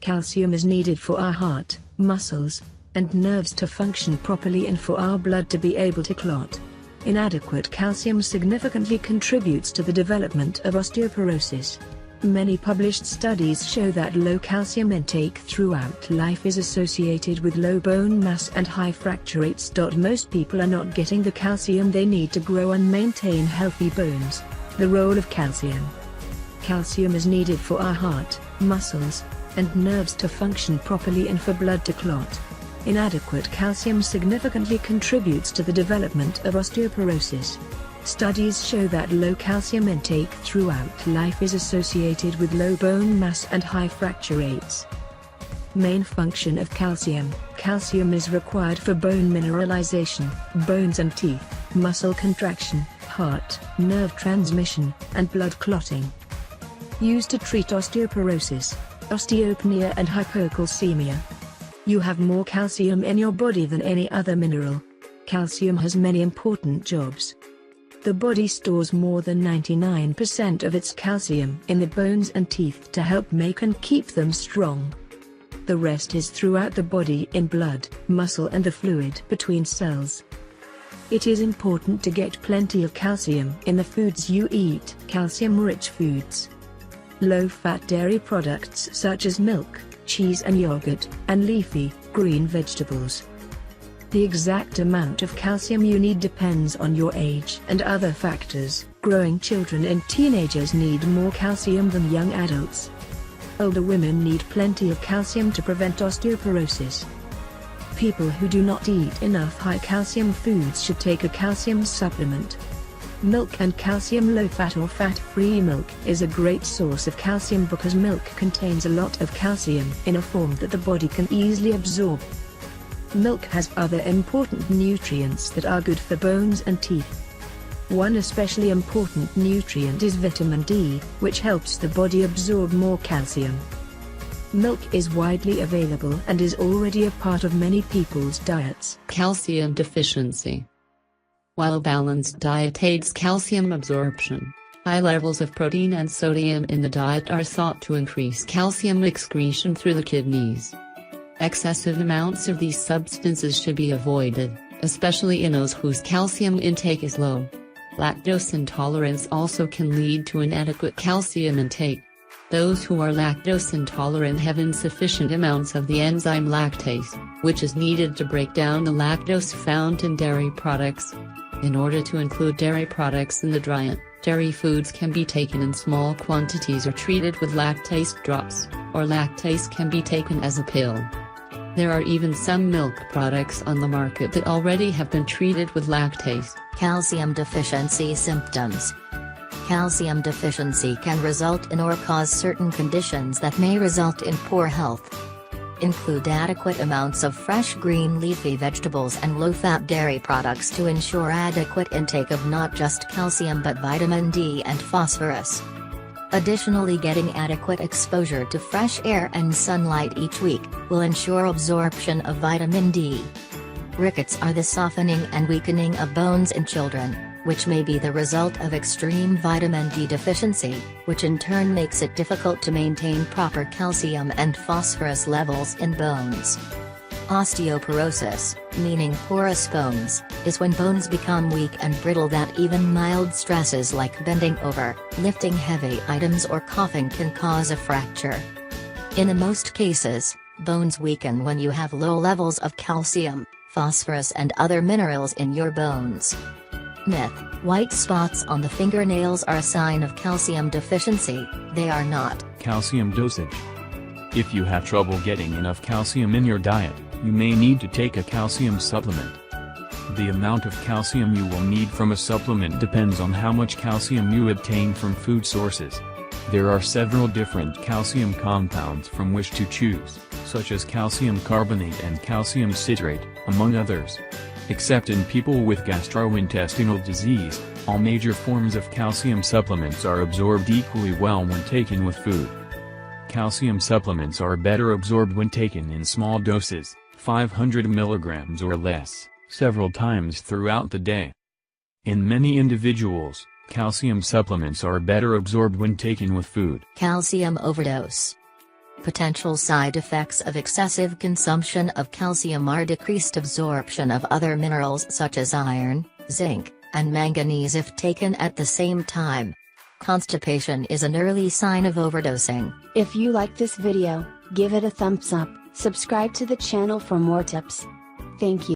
Calcium is needed for our heart, muscles, and nerves to function properly and for our blood to be able to clot. Inadequate calcium significantly contributes to the development of osteoporosis. Many published studies show that low calcium intake throughout life is associated with low bone mass and high fracture rates. Most people are not getting the calcium they need to grow and maintain healthy bones. The role of calcium. Calcium is needed for our heart, muscles, and nerves to function properly and for blood to clot. Inadequate calcium significantly contributes to the development of osteoporosis. Studies show that low calcium intake throughout life is associated with low bone mass and high fracture rates. Main function of calcium. Calcium is required for bone mineralization, bones and teeth, muscle contraction, heart, nerve transmission, and blood clotting. Used to treat osteoporosis, osteopenia and hypocalcemia. You have more calcium in your body than any other mineral. Calcium has many important jobs. The body stores more than 99% of its calcium in the bones and teeth to help make and keep them strong. The rest is throughout the body in blood, muscle and the fluid between cells. It is important to get plenty of calcium in the foods you eat. Calcium-rich foods. Low-fat dairy products such as milk, cheese and yogurt, and leafy, green vegetables. The exact amount of calcium you need depends on your age and other factors. Growing children and teenagers need more calcium than young adults. Older women need plenty of calcium to prevent osteoporosis. People who do not eat enough high calcium foods should take a calcium supplement. Milk and calcium. Low-fat or fat-free milk is a great source of calcium because milk contains a lot of calcium in a form that the body can easily absorb. Milk has other important nutrients that are good for bones and teeth. One especially important nutrient is vitamin D, which helps the body absorb more calcium. Milk is widely available and is already a part of many people's diets. Calcium deficiency. While a balanced diet aids calcium absorption, high levels of protein and sodium in the diet are thought to increase calcium excretion through the kidneys. Excessive amounts of these substances should be avoided, especially in those whose calcium intake is low. Lactose intolerance also can lead to inadequate calcium intake. Those who are lactose intolerant have insufficient amounts of the enzyme lactase, which is needed to break down the lactose found in dairy products. In order to include dairy products in the diet, dairy foods can be taken in small quantities or treated with lactase drops, or lactase can be taken as a pill. There are even some milk products on the market that already have been treated with lactase. Calcium deficiency symptoms. Calcium deficiency can result in or cause certain conditions that may result in poor health. Include adequate amounts of fresh green leafy vegetables and low-fat dairy products to ensure adequate intake of not just calcium but vitamin D and phosphorus. Additionally, getting adequate exposure to fresh air and sunlight each week will ensure absorption of vitamin D. Rickets are the softening and weakening of bones in children, which may be the result of extreme vitamin D deficiency, which in turn makes it difficult to maintain proper calcium and phosphorus levels in bones. Osteoporosis, meaning porous bones, is when bones become weak and brittle that even mild stresses like bending over, lifting heavy items or coughing can cause a fracture. In most cases, bones weaken when you have low levels of calcium, phosphorus and other minerals in your bones. Myth: white spots on the fingernails are a sign of calcium deficiency. They are not. Calcium dosage. If you have trouble getting enough calcium in your diet, you may need to take a calcium supplement. The amount of calcium you will need from a supplement depends on how much calcium you obtain from food sources. There are several different calcium compounds from which to choose, such as calcium carbonate and calcium citrate, among others. Except in people with gastrointestinal disease, all major forms of calcium supplements are absorbed equally well when taken with food. Calcium supplements are better absorbed when taken in small doses, 500 mg or less, several times throughout the day. In many individuals, calcium supplements are better absorbed when taken with food. Calcium overdose. Potential side effects of excessive consumption of calcium are decreased absorption of other minerals such as iron, zinc, and manganese if taken at the same time. Constipation is an early sign of overdosing. If you like this video, give it a thumbs up, subscribe to the channel for more tips. Thank you.